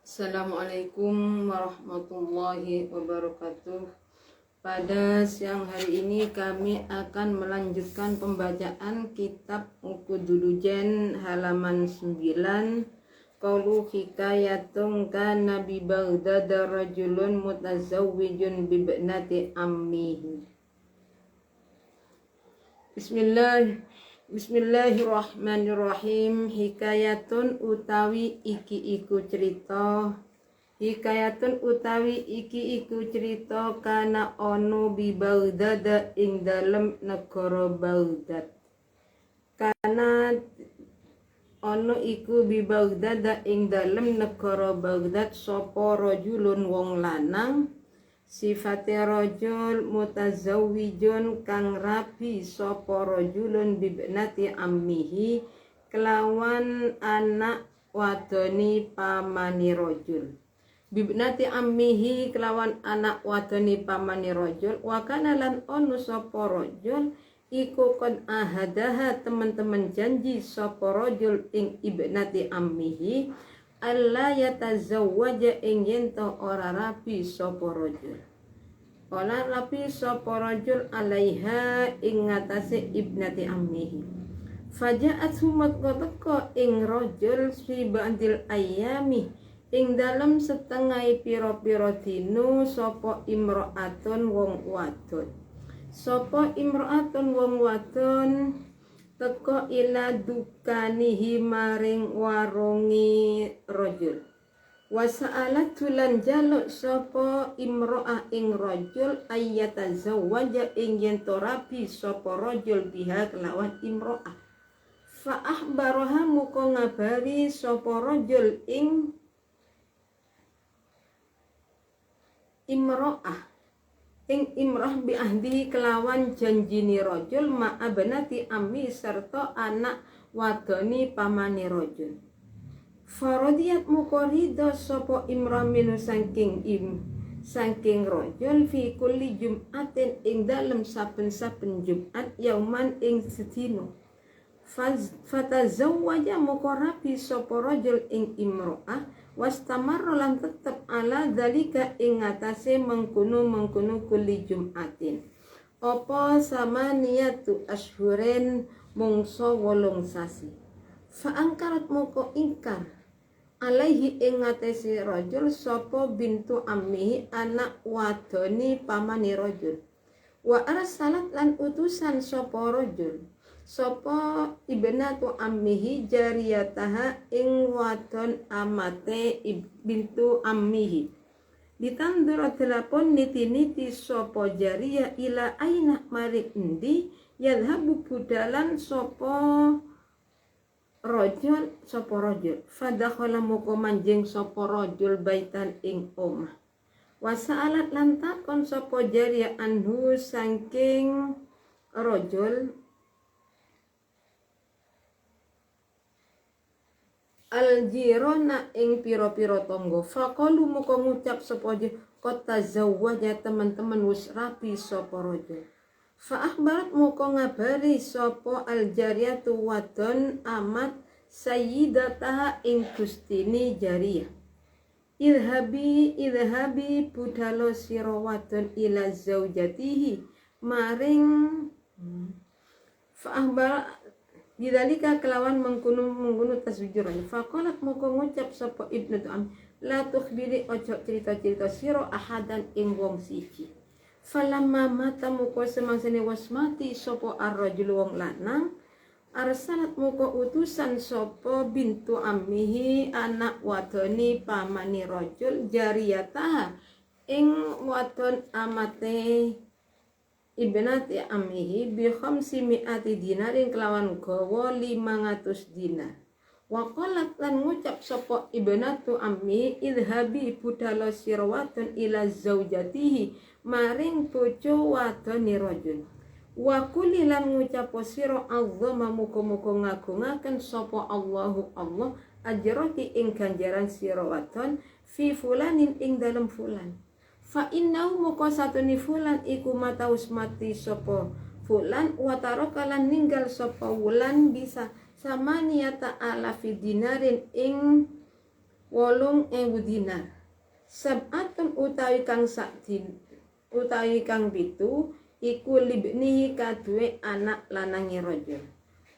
Assalamualaikum warahmatullahi wabarakatuh. Pada siang hari ini kami akan melanjutkan pembacaan kitab Ukudulujen halaman 9. Qaulu hikayatun kana bi Baghdad rajulun mutazawwijun bi ibnati ammihi. Bismillahirrahmanirrahim. Hikayatun utawi iki iku cerita. Hikayatun utawi iki iku cerita kana ono bi Baghdad ing dalem negara Baghdad. Kana ono iku bi Baghdad ing dalem negara Baghdad sapa rajulun wong lanang. Sifate rajul mutazawwijun kang rabi sapa rajulun bibnati ammihi kelawan anak wadoni pamani rajul. Bibnati ammihi kelawan anak wadoni pamani rajul wa kana lan ono sapa rajul iku kon ahadaha teman-teman janji sapa rajul ing ibnati ammihi alla yatazawwaja ing yento ora rabi sapa rajul. Ora rabi sapa rajul alaiha ing ngatasé ibnati ammihi. Faja'at sumakoteko ing rajul fi ba'dil ayami ing dalem setengah pira-pira dina sapa imra'atun wong wadon. Sapa imra'atun wong wadon teko ila dukanihi maring warungi rajul. Wasa'alat tulan jaluk sapa imro'ah ing rajul ayyatazawwaja ing yen to rabi sapa rajul biha kelawan imro'ah. Fa akhbaraha muko ngabari sapa rajul ing imro'ah ing imrah bi ahdi kelawan janjini rajul ma'abanati ammi serta anak wadoni pamani rajul. Faradiyat muqarida sapa imrah minu saking rajul fi kulli jum'atin ing dalem saben-saben Jumat yauman ing sedina. Fatazawwaja muqarabi sapa rajul ing imro'ah wastamarra lan tetep ala dalika ing atase mengkono kulli Jumatin. Apa samaniyatu asyhurin mungsa 8 sasi. Fa angkarat moko ingkar alaihi ing atase rajul sapa bintu ammihi anak wadoni pamani rajul. Wa arsalat lan utusan sapa rajul sapa ibnatu ammihi jariyataha ing wadon amate bintu ammihi. Ditandur telepon niti-niti sapa jariyah ila aina marik endi yadhabu budalan sapa rajul fadakhala moko manjing sapa rajul baitan ing omah. Wasa'alat lan takon sapa jariyah anhu saking rajul aljirona ing pira-pira tangga. Faqalu muka ngucap sapa qad tazawwaja teman-teman wis rabi sapa rajul. Fa akhbarat muka ngabari sapa aljariyatu wadon amat sayyidataha ing gustini jariyah. Idhabi budalo sira wadon ila zaujatihi maring fa akhbarat bidalika kelawan mengkono taswijuran. Faqalat moko ngucap sapa ibnatu am la tukhbiri ojo cerita-cerita sira ahadan ing wong siji. Falamma mata moko semangsane was mati sapa ar-rajul wong lanang arsalat moko utusan sapa bintu ammihi anak wadoni pamani rajul jariyatah ing wadon amate ibnati ammihi bi 500 dinarin kelawan gawa 500 dinar. Wa qalat lan ngucap sapa ibnatu ammi idhabi budala sirwatun ila zaujatihi maring bojo wadoni rajul. Wa kulilan ngucap sira azzama muga-muga ngagungaken sapa Allahu Allah ajraki ing ganjaran sira wadon fi fulanin ing dalem fulan. Fa innahu muka satuni fulan iku mataus mati sapa fulan wa tarakalan ninggal sapa wulan bisa samaniyata alafi dinarin ing 8.000 dinar. Sab'atun utawi kang pitu iku libnihi kaduwe anak lanangi rajul.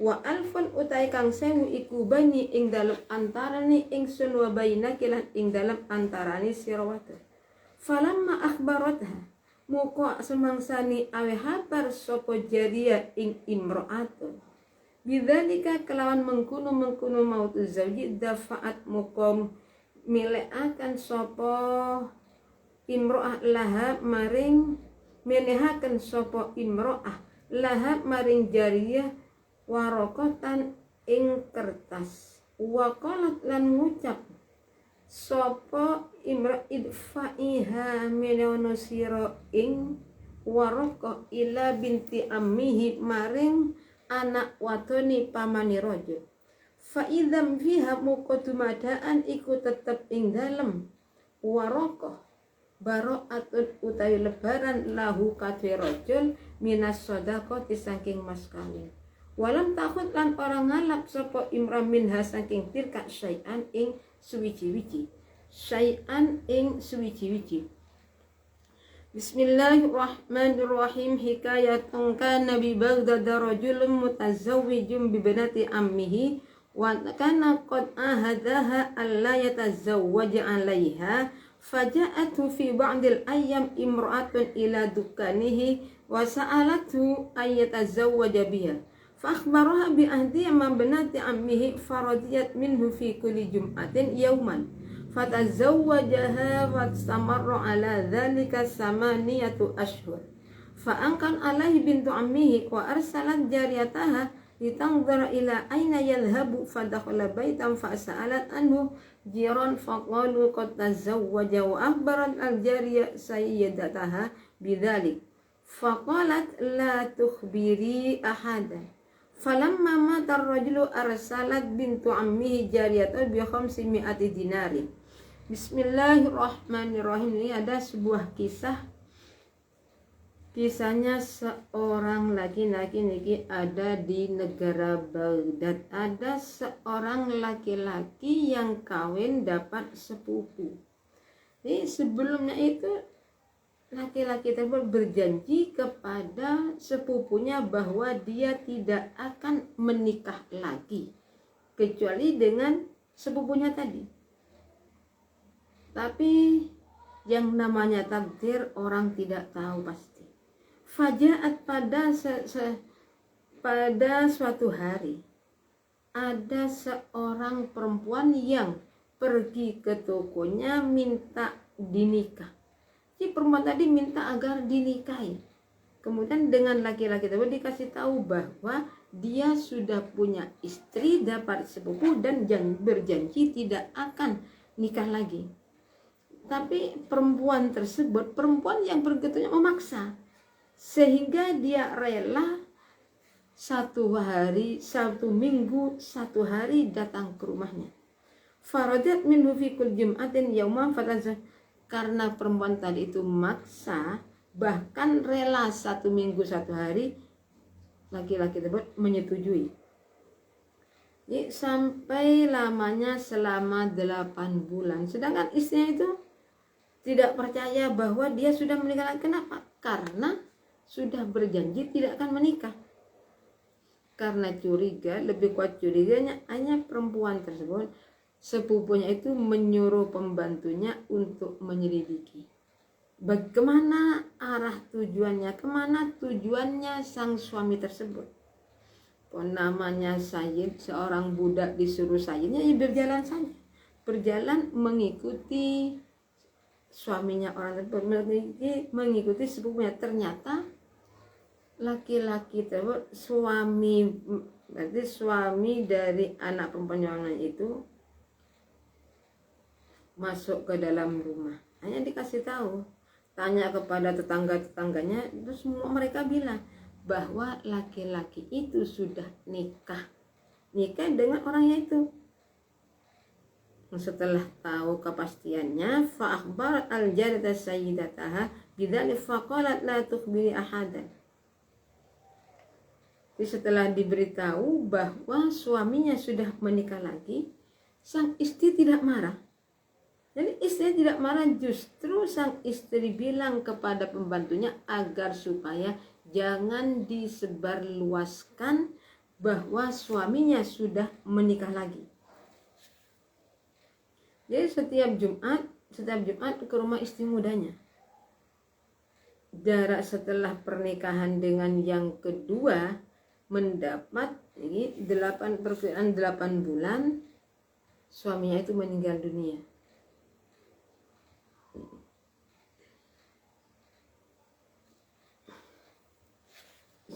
Wa alfun utawi kang 1000 iku bani ing dalem antarane ingsun wa bainaki lan ing dalem antarane sira wadon. Falamma akhbaratha muka semangsani awe habar sapa jariyah ing imro'atun bidzalika kelawan mengkuno mautu zauji dafaat muka milekaken sapa imro'ah laha maring menehaken sapa imro'ah laha maring jariyah warokotan ing kertas waqalat lan ngucap sapa imra idfa'iha menawana sira ing Waraqah ila binti ammihi maring anak wadone pamane raja. Fa idzam fiha muqaddamadaan iku tetep ing dalem Waraqah bara'atun utawi lebaran lahu kadhe rajul minas shadaqati saking mas kawin. Walam takut lan orang ngalap sapa imra minha saking tilka syai'an ing suwiji-wiji. Syai'an ing suwiji-wiji. Bismillahirrahmanirrahim. Hikayatun kana bi Baghdad rajulun mutazawwijun bi banati ammihi wa kana qad ahadaha alla yatazawwaja 'alayha faja'athu fi ba'dil ayyam imra'atun ila dukanihi wa sa'alathu ay yatazawwaja biha fa akhbaraha bi ahdi ma banati ammihi faradiyat minhu fi kulli jum'atin yawman fatazawwajaha fastamarra ala dhalika samaniyatu ashhur fa ankan alaihi bintu ammihi wa arsalat jariyataha litangdara ila aina yadhhabu fadakhala baitan fa sa'alat anhu jiran faqalu qad tazawwaja wa akhbarat al-jariyah sayyidataha bidzalik faqalat la tukhbiri ahadan falamma mata ar-rajulu arsalat bintu ammihi jariyatan bi 500 dinarin. Bismillahirrahmanirrahim. Ini ada sebuah kisahnya seorang laki-laki niki ada di negara Baghdad. Ada seorang laki-laki yang kawin dapat sepupu. Jadi sebelumnya itu laki-laki tersebut berjanji kepada sepupunya bahwa dia tidak akan menikah lagi kecuali dengan sepupunya tadi. Tapi yang namanya takdir orang tidak tahu pasti. Fajaat pada suatu hari ada seorang perempuan yang pergi ke tokonya minta dinikah. Si perempuan tadi minta agar dinikahi. Kemudian dengan laki-laki tersebut dikasih tahu bahwa dia sudah punya istri, dapat sepupu dan berjanji tidak akan nikah lagi. Tapi perempuan tersebut, perempuan yang bergetunya memaksa, sehingga dia rela satu minggu satu hari datang ke rumahnya. Faradat minhu fi kulli jum'atin yawman fatazah. Karena perempuan tadi itu maksa, bahkan rela 1 minggu 1 hari, laki-laki tersebut menyetujui. Jadi, sampai lamanya selama 8 bulan. Sedangkan istrinya itu tidak percaya bahwa dia sudah menikah. Kenapa? Karena sudah berjanji tidak akan menikah. Karena curiga, lebih kuat curiganya hanya perempuan tersebut. Sepupunya itu menyuruh pembantunya untuk menyelidiki bagaimana arah tujuannya, kemana tujuannya sang suami tersebut. Namanya Sayyid, seorang budak disuruh Sayyidnya, ya berjalan saja, berjalan mengikuti suaminya orang tersebut, mengikuti sepupunya. Ternyata laki-laki tersebut berarti suami dari anak perempuan itu masuk ke dalam rumah. Hanya dikasih tahu, tanya kepada tetangga-tetangganya, terus semua mereka bilang bahwa laki-laki itu sudah nikah dengan orangnya itu. Setelah tahu kepastiannya, fa akhbarat al-jariyah sayyidataha bidzalik faqalat la tukhbiri ahadan. Jadi setelah diberitahu bahwa suaminya sudah menikah lagi, sang istri tidak marah. istrinya tidak marah, justru sang istri bilang kepada pembantunya agar supaya jangan disebarluaskan bahwa suaminya sudah menikah lagi. Jadi setiap Jumat ke rumah istri mudanya. Jarak setelah pernikahan dengan yang kedua mendapat ini 8 bulan, suaminya itu meninggal dunia.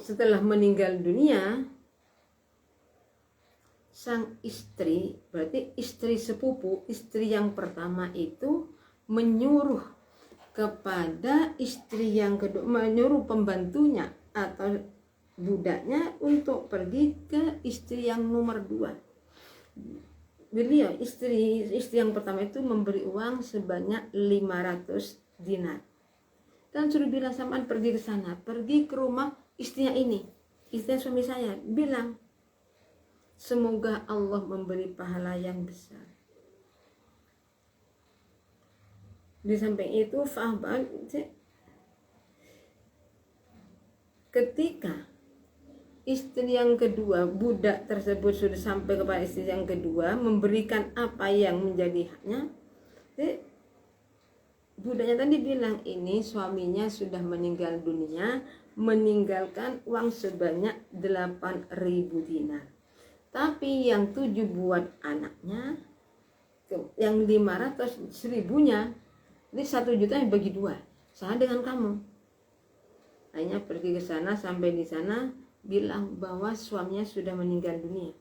Setelah meninggal dunia, sang istri, berarti istri sepupu, istri yang pertama itu menyuruh kepada istri yang kedua, menyuruh pembantunya atau budaknya untuk pergi ke istri yang nomor 2. Beliau istri yang pertama itu memberi uang sebanyak 500 dinar dan suruh bilang samaan pergi ke sana, pergi ke rumah istrinya ini, istri suami saya, bilang semoga Allah memberi pahala yang besar. Di samping itu faham, ketika istri yang kedua, budak tersebut sudah sampai kepada istri yang kedua, memberikan apa yang menjadi haknya, budaknya tadi bilang ini suaminya sudah meninggal dunia, meninggalkan uang sebanyak 8.000 dinar. Tapi yang 7 buat anaknya, yang 500 1000-nya, ini 1 juta bagi 2, sama dengan kamu. Akhirnya pergi ke sana, sampai di sana bilang bahwa suaminya sudah meninggal dunia.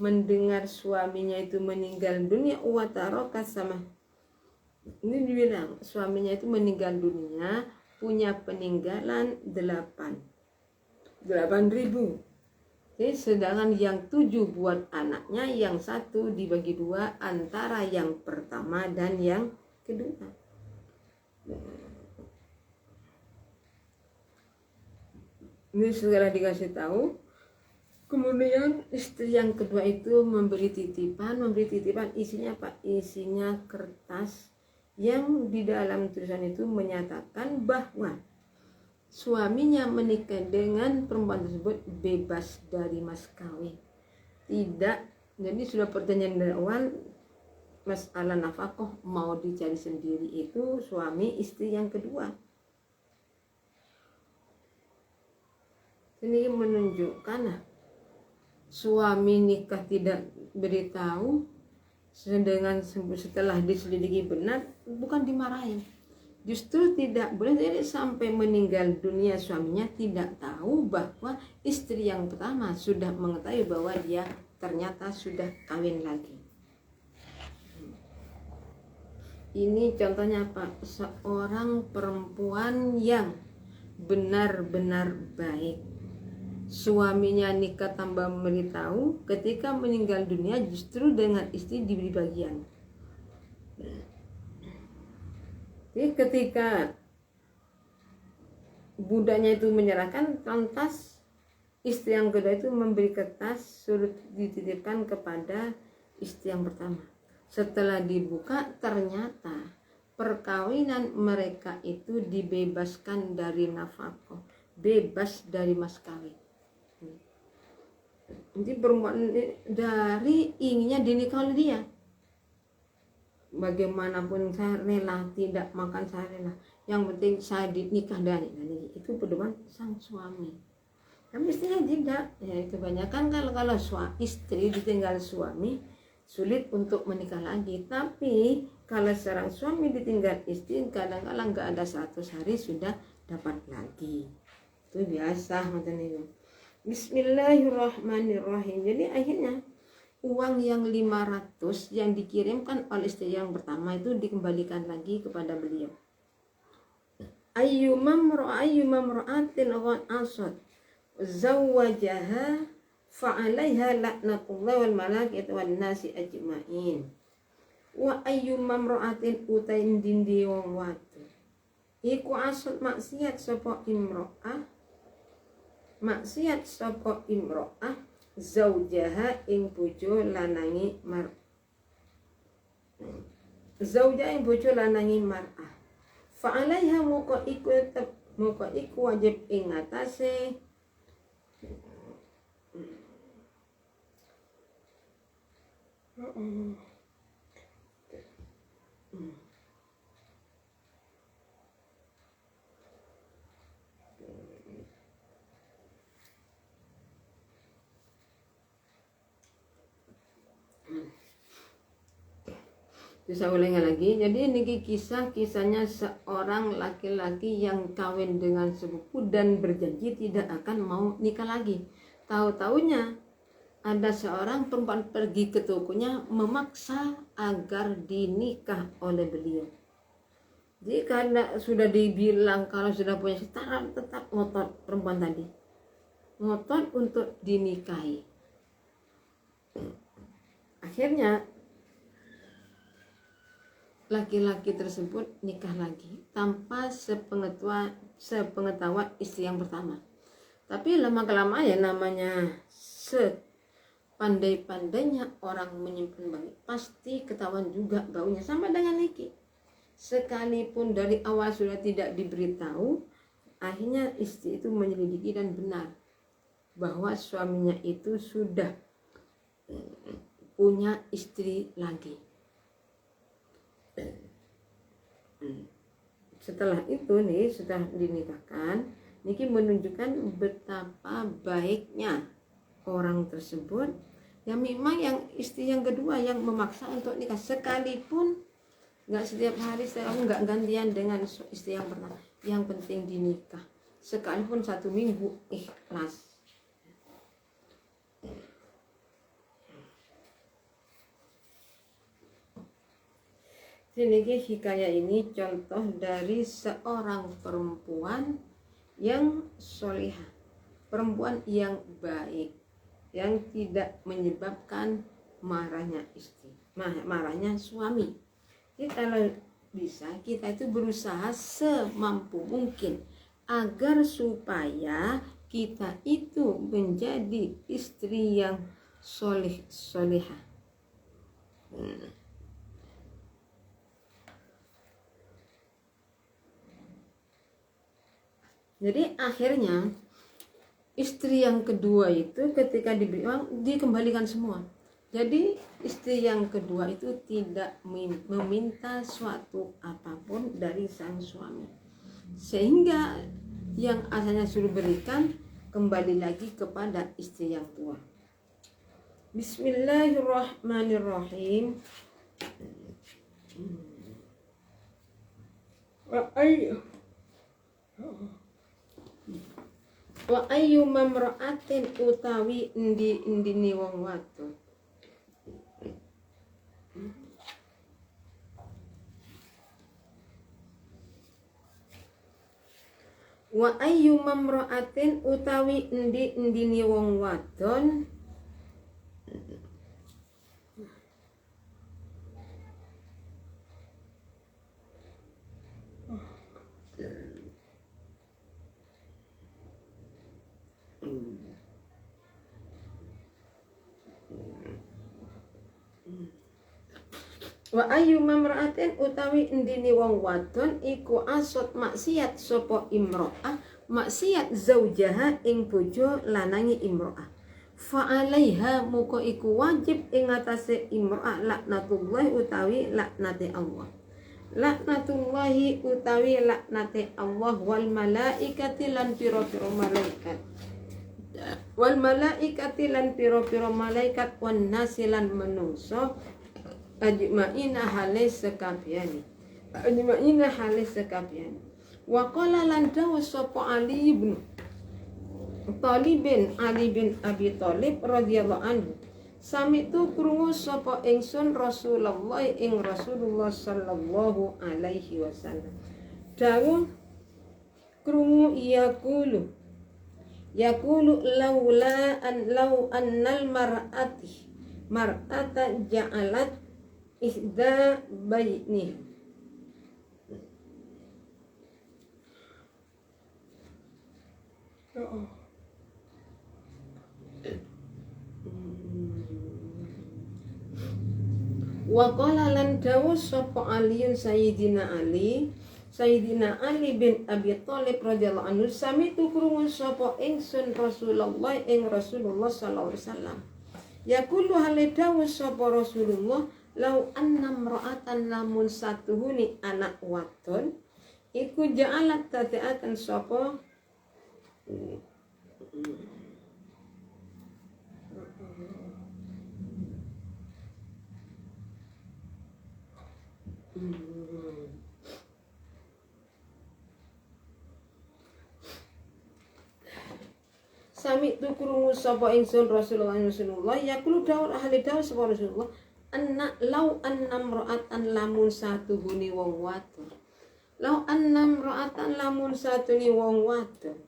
Mendengar suaminya itu meninggal dunia, wataroka sama. Ini dibilang suaminya itu meninggal dunia, punya peninggalan 8.000. Jadi sedangkan yang 7 buat anaknya, yang 1 dibagi 2 antara yang pertama dan yang kedua. Ini segera dikasih tahu. Kemudian istri yang kedua itu memberi titipan isinya apa? Isinya kertas yang di dalam tulisan itu menyatakan bahwa suaminya menikah dengan perempuan tersebut bebas dari mas kawin. Tidak, jadi sudah pertanyaan dari awal, masalah nafkah mau dicari sendiri itu suami istri yang kedua. Ini menunjukkan suami nikah tidak beritahu, sedangkan setelah diselidiki benar bukan dimarahin, justru tidak boleh. Jadi sampai meninggal dunia suaminya tidak tahu bahwa istri yang pertama sudah mengetahui bahwa dia ternyata sudah kawin lagi. Ini contohnya apa? Seorang perempuan yang benar-benar baik, suaminya nikah tanpa memberitahu, ketika meninggal dunia justru dengan istri diberi bagian. Jadi ketika budaknya itu menyerahkan, lantas istri yang kedua itu memberi kertas suruh dititipkan kepada istri yang pertama. Setelah dibuka ternyata perkawinan mereka itu dibebaskan dari nafkah, bebas dari mas kawin. Jadi perempuan dari inginnya dinikah oleh dia, bagaimanapun saya rela, tidak makan saya rela, yang penting saya dinikah dari itu pedoman sang suami. Tapi istrinya tidak, ya itu banyak kan kalau istri ditinggal suami sulit untuk menikah lagi. Tapi kalau seorang suami ditinggal istri, kadang-kadang nggak ada 100 hari sudah dapat lagi. Itu biasa macam itu. Bismillahirrahmanirrahim. Jadi akhirnya uang yang 500 yang dikirimkan oleh istri yang pertama itu dikembalikan lagi kepada beliau. Ayyumam ra'atin ghan asad zawwajaha fa'alaiha laknatullah wal malaikati wan nasi ajma'in. Wa ayyumam ra'atin utain dindi wong watu iku asad maksiat sapa imro'ah zaujaha ing bojo lanangi zauja ing bojo lanangi mar'ah. Fa alaiha moko iku wajib ing atase bisa ulangi lagi. Jadi niki kisahnya seorang laki-laki yang kawin dengan sepupu dan berjanji tidak akan mau nikah lagi. Tahu-taunya ada seorang perempuan pergi ke tokonya memaksa agar dinikah oleh beliau. Jadi karena sudah dibilang kalau sudah punya setara, tetap ngotot perempuan tadi, ngotot untuk dinikahi. Akhirnya laki-laki tersebut nikah lagi tanpa sepengetahuan istri yang pertama. Tapi lama-kelamaan ya namanya sepandai-pandainya orang menyimpan bau, pasti ketahuan juga baunya. Sama dengan Niki, sekalipun dari awal sudah tidak diberitahu, akhirnya istri itu menyelidiki dan benar bahwa suaminya itu sudah punya istri lagi. Setelah itu nih, sudah dinikahkan, Niki menunjukkan betapa baiknya orang tersebut yang memang yang istri yang kedua yang memaksa untuk nikah, sekalipun nggak setiap hari, nggak gantian dengan istri yang pertama, yang penting dinikah, sekalipun 1 minggu ikhlas. Jadi hikayat ini contoh dari seorang perempuan yang solihah, perempuan yang baik, yang tidak menyebabkan marahnya istri, marahnya suami. Jadi kalau bisa kita itu berusaha semampu mungkin agar supaya kita itu menjadi istri yang solihah. Jadi akhirnya istri yang kedua itu ketika diberi uang dikembalikan semua. Jadi istri yang kedua itu tidak meminta suatu apapun dari sang suami, sehingga yang asalnya suruh berikan kembali lagi kepada istri yang tua. Bismillahirrahmanirrahim. Wa ayyu mamra'atin utawi endi wong wadon. Wa ayyu mamra'atin utawi endi wong wadon wa ayyu mamra'atin utawi endine wong wadon iku asot maksiat sapa imro'ah, maksiat zaujaha ing bojo lanangi imro'ah, fa alaiha muka iku wajib ing atase imro'ah laknatullah utawi laknate Allah, laknatullahi utawi laknate Allah wal malaikati lan pira-pira malaikat, wal malaikati lan pira-pira malaikat wan nasilan menungso ajma'ina halis sekabehane, ajma'ina halis sekabehane. Wa qala lan dawu sapa Ali bin Abi Thalib radhiyallahu anhu, samitu krungu sapa ingsun Rasulullah ing Rasulullah sallallahu alaihi wasallam dawuh krungu yaqulu laula annal mar'ata ja'alat ihda baini Wa qala lan dawuh sapa Aliun Sayyidina Ali bin Abi Thalib radhiyallahu anhu sami tu krungu sapa ingsun Rasulullah ing Rasulullah sallallahu alaihi wasallam. Yaqulu hale dawuh sapa Rasulullah lau annam ra'atan lamun satuhuni anak wadon iku ja'alat tateaken sapa Sami tu krungu sapa ingsun Rasulullah yaqulu dawuh ahli dawuh sapa Rasulullah anna lau annam ra'atan lamun satuhuni wong wadon lau annam ra'atan lamun satuni wong wadon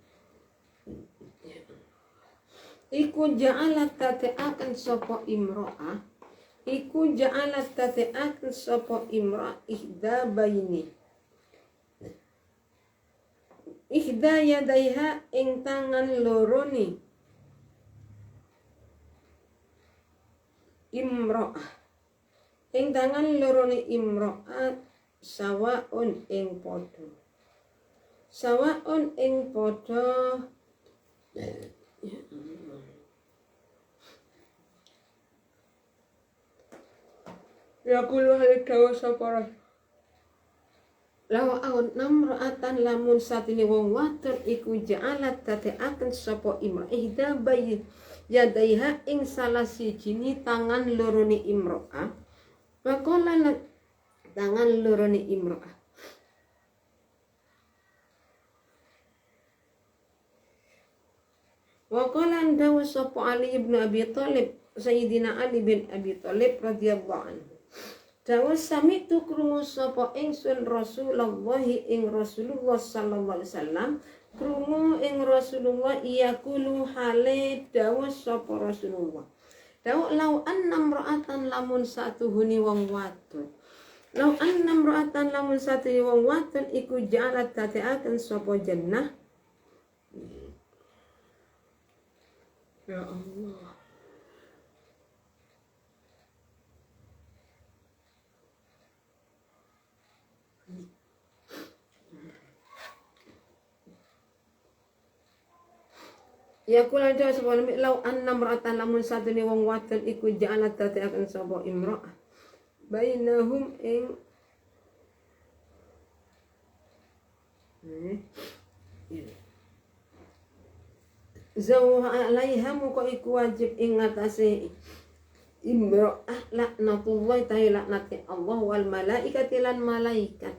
iku ja'alat tateaken sapa imra'ah iku ja'alat tateaken sapa imra'ah ihda yadaiha ing tangan lorone imra'ah ing tangan lorone imra'ah sawaun ing padha ya kulo hale dawa sapa lawa aun namra'atan lamun satine wong wadon iku ja'alat tateaken sapa imra'ah ihda yadaiha ing salah sijine tangan lorone imra'ah maqala tangan lorone imra'ah wa qala dawu sapa Ali bin Abi Thalib Sayyidina Ali bin Abi Thalib radhiyallahu anhu dawu sami tu krungu sapa ingsun Rasulullah ing Rasulullah sallallahu alaihi wasallam krungu ing Rasulullah yaqulu hale dawu sapa Rasulullah dawu lau annam ra'atan lamun satuhuni wong wadon lau annam ra'atan lamun satuhuni wong wadon iku ja'alat tateaken sapa jannah ya Allah ya kula jawa sapa lau annam ra'atan lamun satune wong wadon iku ja'alat tateaken sapa imra'ah bainahum ing zawha alaiha muka iku wajib ing ngatasé imra'ah laknatullah ta'ala laknati Allah wal malaikati lan malaikat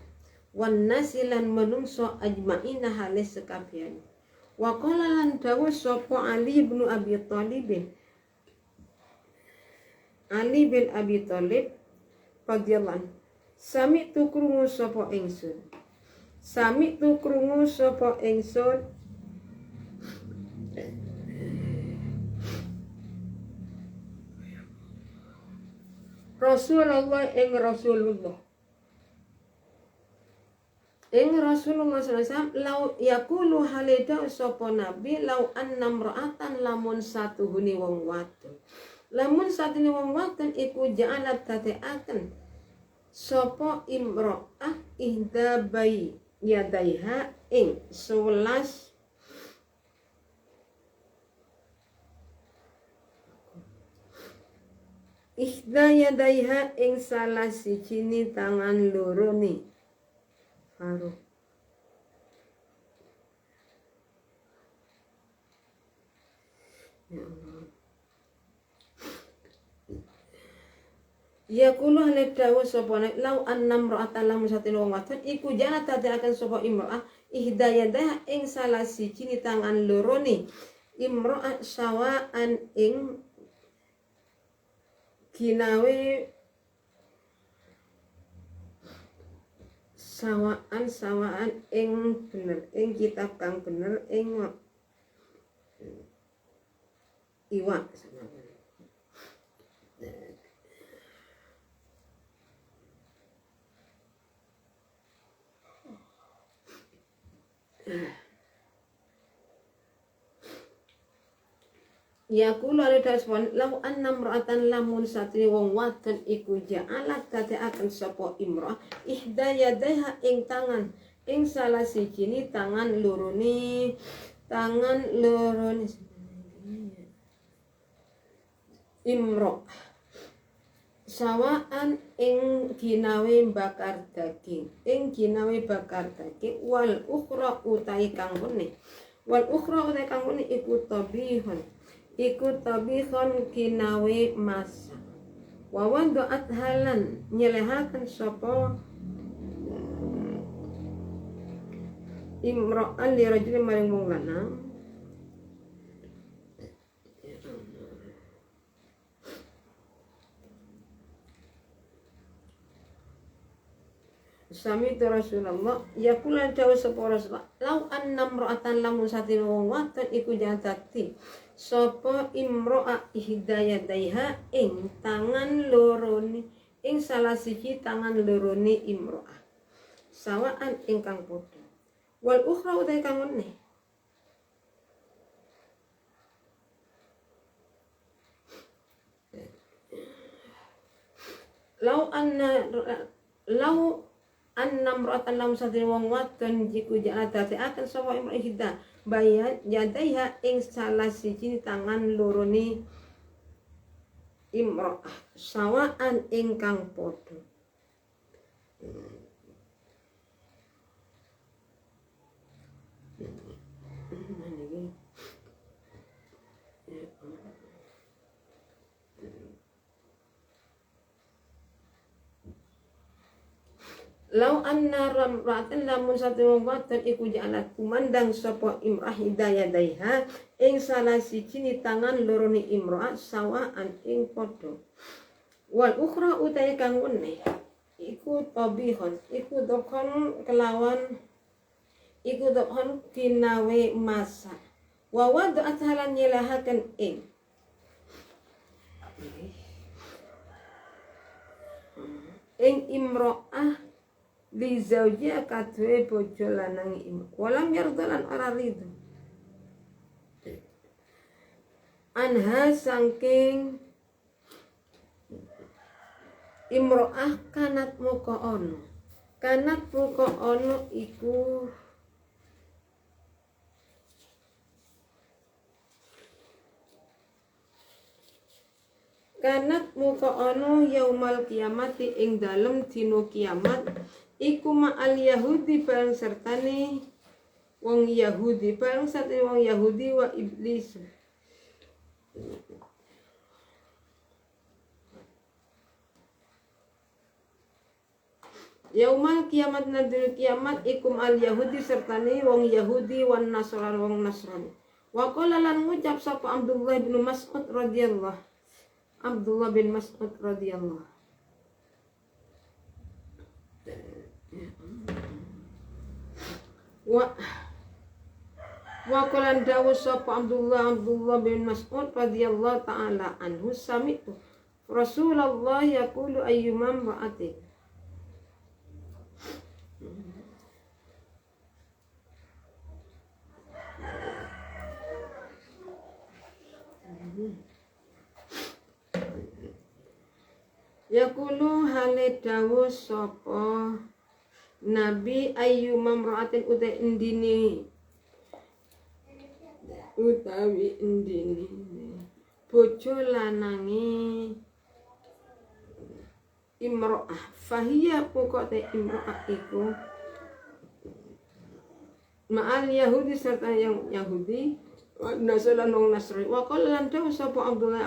wan nasi lan manungsa ajmaina halis sekabehane. Wa qala lan dawuh sapa Ali bin Abi Thalib radhiyallahu anhu sami tu krungu sapa ingsun Rasulullah sallallahu alaihi wasallam lau yaqulu halida sapa nabi lau annam ra'atan lamun satuhuni wong wadon iku ja'alat tateaken sapa imra'ah ihda yadaiha ing 11 ihda yadaiha ing salah sijine tangan lorone Faruq ya Allah ya kula nek dawuh sapa nek lau annam ra'atan lam satin wong wadon iku jana tadakan sapa imra'ah ihdayadah ing salah siji tangan lorone imra'ah sawaan ing ginawe sawaan ing bener ing kitab kang bener ing iwak Yaqulu alaihi respon law anna imra'atan lamun satri wong wadon iku ja'alat akan sapa imra'ah ihda yadaiha ing tangan ing salah siji tangan lorone imra'ah sawaan ing ginawe bakar daging wal ukhra utai kang iku tabihon ginawe masak wawan doat halan nyelehaken sapa imra'an li rajulin maring wong lanang Sami tu Rasulullah yakulan dawa sapa Rasulullah lau annam ra'atan lamun satin wong wadon iku jatati sapa imro'a hidayataiha ing tangan lorone ing salah siji tangan lorone imro'ah sawaan ingkang padha wal ukhra utai kang meneh lau annam ra'atan lam satin wong wadon jiku ja'atati akan sapa imro'ah hidayah bayan yadaiha ing salah siji tangan lorone imro'ah sawaan ingkang padha lau anna ramra'atan lamun satu wong wadon iku jalat kumandang sapa imrah hidayataiha ing salah siji tangan lorone imra'ah sawaan ing padha wal ukhra utai kang weneh iku tabihon iku dokon kinawe masak wa wada'at halan nyelahaken ing imra'ah li zaujiha kadue bojo lanang walam yardalan ora ridho anha sangking imro'ah kanat muka ono iku kanat muka ono yaumal kiamati ing dalem dino kiamat iku ma'al Yahudi bareng sertane wong Yahudi bareng sertane wong Yahudi wa iblis yaumal kiamat nadil kiamat ikum al Yahudi sertane wong Yahudi wan Nasran wong Nasrani wa qala lan ngucap sapa Abdullah bin Mas'ud radhiyallahu wa qalan dawu sapa Abdullah bin Mas'ud radhiyallahu ta'ala anhu sami'tu Rasulullah yaqulu ayyumam ra'atin yaqulu hale dawu sapa Nabi ayyumam ra'atin utawi endini bojo lanangi imro'ah fahiya pokoke imro'ah iku ma'al Yahudi serta yang Yahudi Nasrani wong Nasrani wa qala lan dawu sapa Abdullah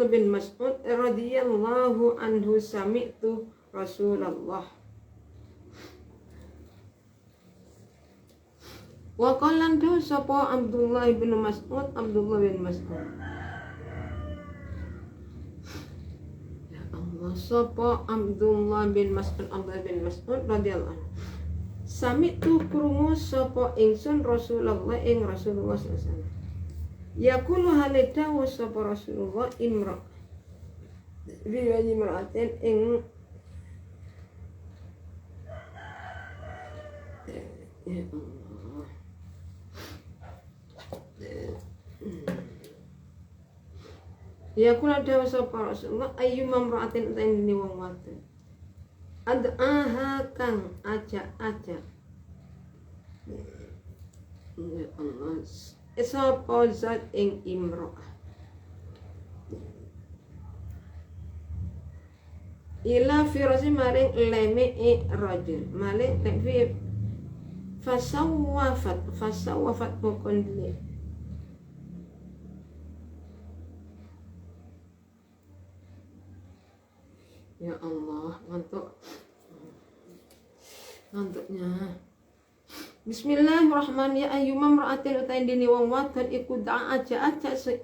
bin Mas'ud radhiyallahu anhu sami'tu Rasulullah wa qala dawu sapa Abdullah bin Mas'ud ya Allah sapa Abdullah bin Mas'ud radhiyallahu anhu sami'tu krungu sapa ingsun Rasulullah ing Rasulullah sallallahu alaihi wasallam yaqulu halidawu sapa Rasulullah imra'atin ing ya Allah Ya kula dawuh sapa Rasulullah ayyuma imra'atin utawi wong wadon ad'aha kang aja-aja ya Allah sapa zat ing imra'ah ila firasi maring leme rajul maling fi fasawwafat mukondli ya Allah ngantuknya Bismillahirrahmanirrahim. Ayyuma imra'atin utawi dene wong wadon iku da'a aja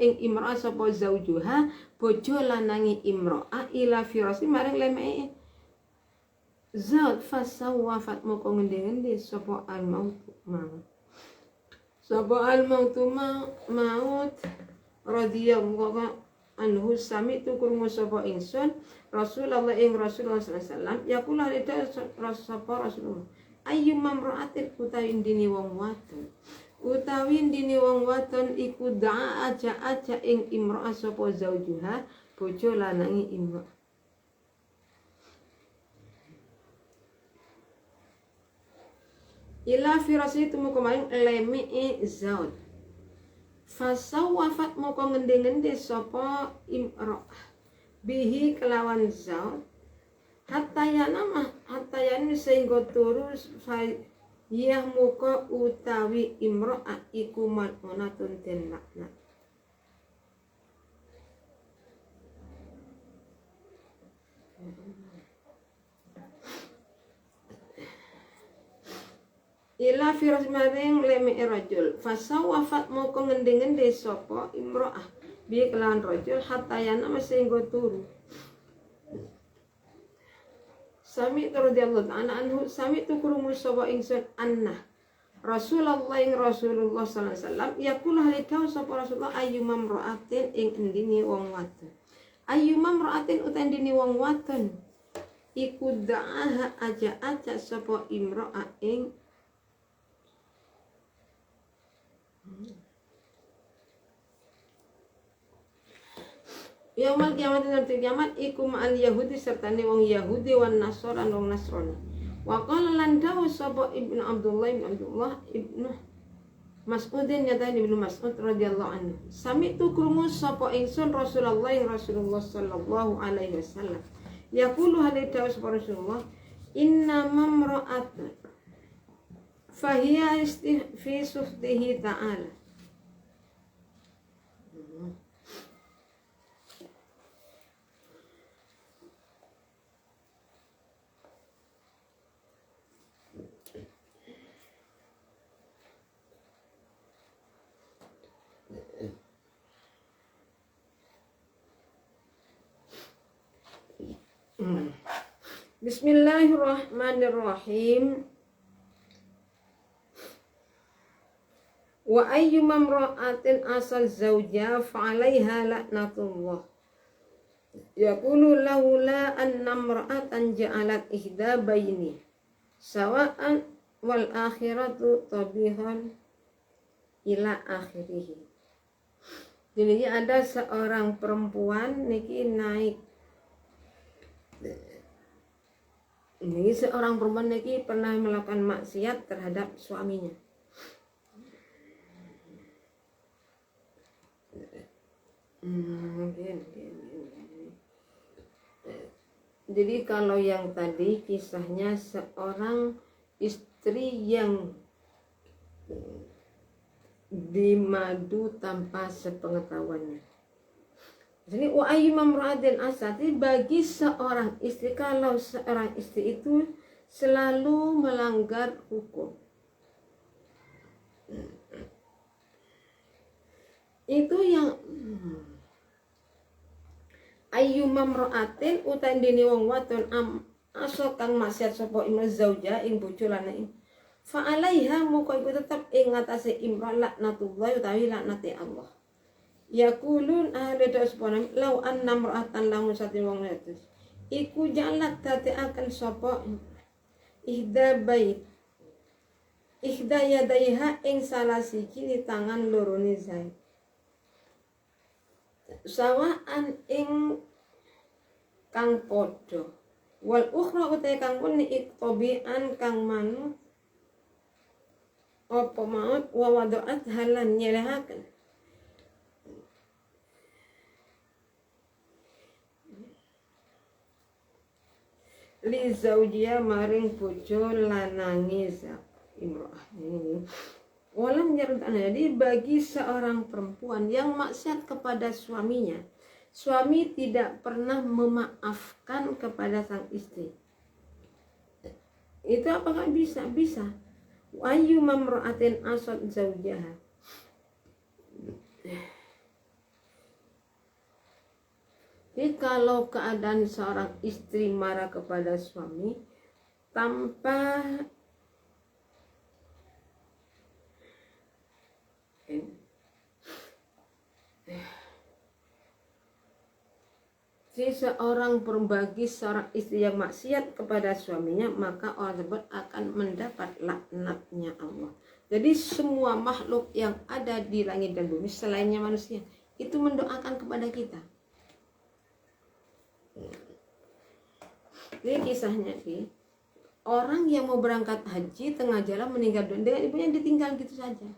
ing imra'ah sapa zaujuha bojo lanangi imra'ah ila firasi maring lemeke zat fasawwafat moko ngendi-endi sapa al maut maut radhiyallahu anhu sami tu krungu sapa ingsun Rasulullah sallallahu alaihi wasallam yaqulu lida sapa Rasulullah ayyuma imra'atin utawi dene wong wadon iku da'a aja ing imra'ah sapa zaujuha bojo lanangi imra'ah ila firasi tumu kemarin leme zaud fasawwafat moko ngendi-ngendi sapa imra'ah bihi kelawan zaud hatta yani sehingga turus ya muka utawi imra'ah iku mal'unatun den laknat ila firas maring leme rajul fasawwafat moko ngendi-ngendi sapa imra'ah bi kelawan rajul hatta yana sehingga turu sami radhiyallahu ta'ala anhu sami tu krungu sapa ingsun anna Rasulullah sallallahu alaihi wasallam yaqulu halika sapa Rasulullah ayyuma imra'atin ing endine wong wadon ayyuma imra'atin utawi endine wong wadon iku da'aha aja sapa imra'ah ing Yaumul kiamat nanti kiamat iku ma'al yahudi serta wong Yahudi wan Nasrani wong Nasrani. Wa qala lan dawu sapa Ibnu Abdullah Ibnu Mas'udin nyata Ibnu Mas'ud radhiyallahu anhu. Sami tu krungu sapa ingsun Rasulullah sallallahu alaihi wasallam. Yaqulu haditha sapa Rasulullah inna mamra'atun fahiya fi sufdihi ta'ala. Bismillahirrahmanirrahim. Wa ayyuma imra'atin asal zawja fa'alaiha laknatullah. Yaqulu laula anna imra'atan ja'alat ihda baini sawa'an wal akhiratu tabihan ila akhirih. Jadi ada seorang perempuan niki naik. Ini seorang perempuan niki pernah melakukan maksiat terhadap suaminya. Jadi kalau yang tadi kisahnya seorang istri yang dimadu tanpa sepengetahuannya. Jadi wa ayyuma imra'atin asati bagi seorang istri kalau seorang istri itu selalu melanggar hukum. Itu yang ayyuma imra'atin utawi dene wong wadon asal kang maksiat sapa imam zauja ing bojo lanang fa alaiha moko iku tetep ing ngatasé imra laknatullah utawi laknate Allah. Yaqulun ahli dasbana law anna mar'atan lamun sate wong wetus iku jalat akan sapa ihda yadaiha ing salah siji di tangan lorone Zaid. sawaan ing kang padha wal ukhra utai kang muni iktobian kang manut apa maut wa wadu'at halan nyelehaken li zaujia maring bojo lanange imro'ah ini. Walam yardan, jadi bagi seorang perempuan yang maksiat kepada suaminya, suami tidak pernah memaafkan kepada sang istri. Itu apakah bisa? Bisa. Wa ayyu mamra'atin asad zaujaha. Jadi kalau keadaan seorang istri marah kepada suami tanpa seorang bagi seorang istri yang maksiat kepada suaminya, maka orang tersebut akan mendapat laknatnya Allah. Jadi semua makhluk yang ada di langit dan bumi selainnya manusia itu mendoakan kepada kita. Ini kisahnya sih, orang yang mau berangkat haji tengah jalan meninggal dunia dengan ibunya ditinggal gitu saja.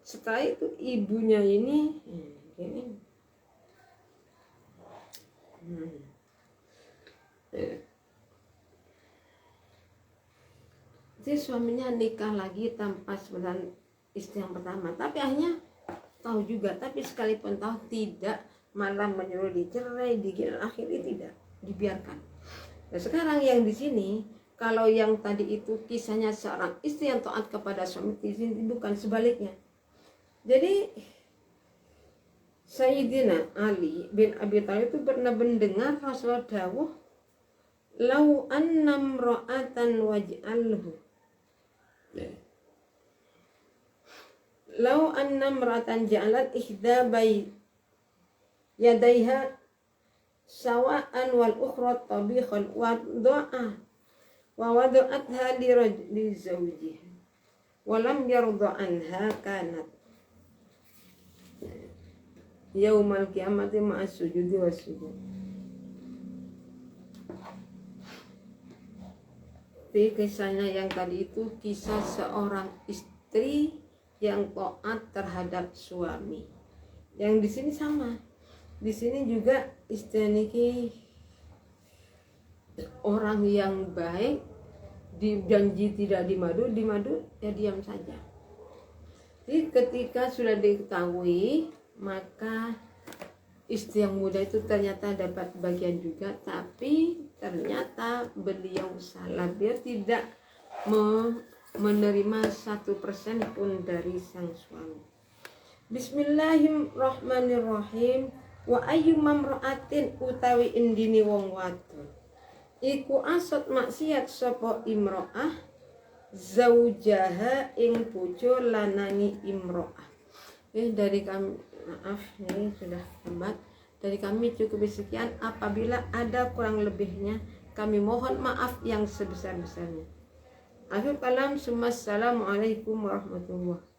Setelah itu ibunya ini jadi suaminya nikah lagi tanpa sebenarnya istri yang pertama, tapi akhirnya tahu juga, tapi sekalipun tahu tidak, malah menyuruh dicerai, digil akhirnya tidak dibiarkan. Nah sekarang yang di sini, kalau yang tadi itu kisahnya seorang istri yang taat kepada suami, di sini bukan sebaliknya. Jadi Sayyidina Ali bin Abi Thalib itu pernah mendengar Rasulullah dawuh, "Lau annam ra'atan waj'alhu." Lau annam ra'atan ja'alat ihda bay yadaiha sawa'an wal ukhra tabikhan wa wada'atha li zawjiha wa lam yarda anha kanat yaumal kiamati ma'as sujudi was sujud. Tapi kisahnya yang tadi itu kisah seorang istri yang taat terhadap suami. Yang di sini sama. Di sini juga istri niki orang yang baik, dijanji tidak dimadu ya diam saja. Jadi ketika sudah diketahui, maka istri yang muda itu ternyata dapat bagian juga, tapi ternyata beliau salah, dia tidak menerima 1% pun dari sang suami. Bismillahirrahmanirrahim. Wa ayyu mamra'atin utawi indini wong wadon iku asot maksiat sapa imro'ah zaujaha ing bojo lanangi imro'ah. Dari kami, maaf ini sudah lambat. Dari kami cukup sekian. Apabila ada kurang lebihnya, kami mohon maaf yang sebesar-besarnya. Akhir kalam, assalamualaikum warahmatullahi wabarakatuh.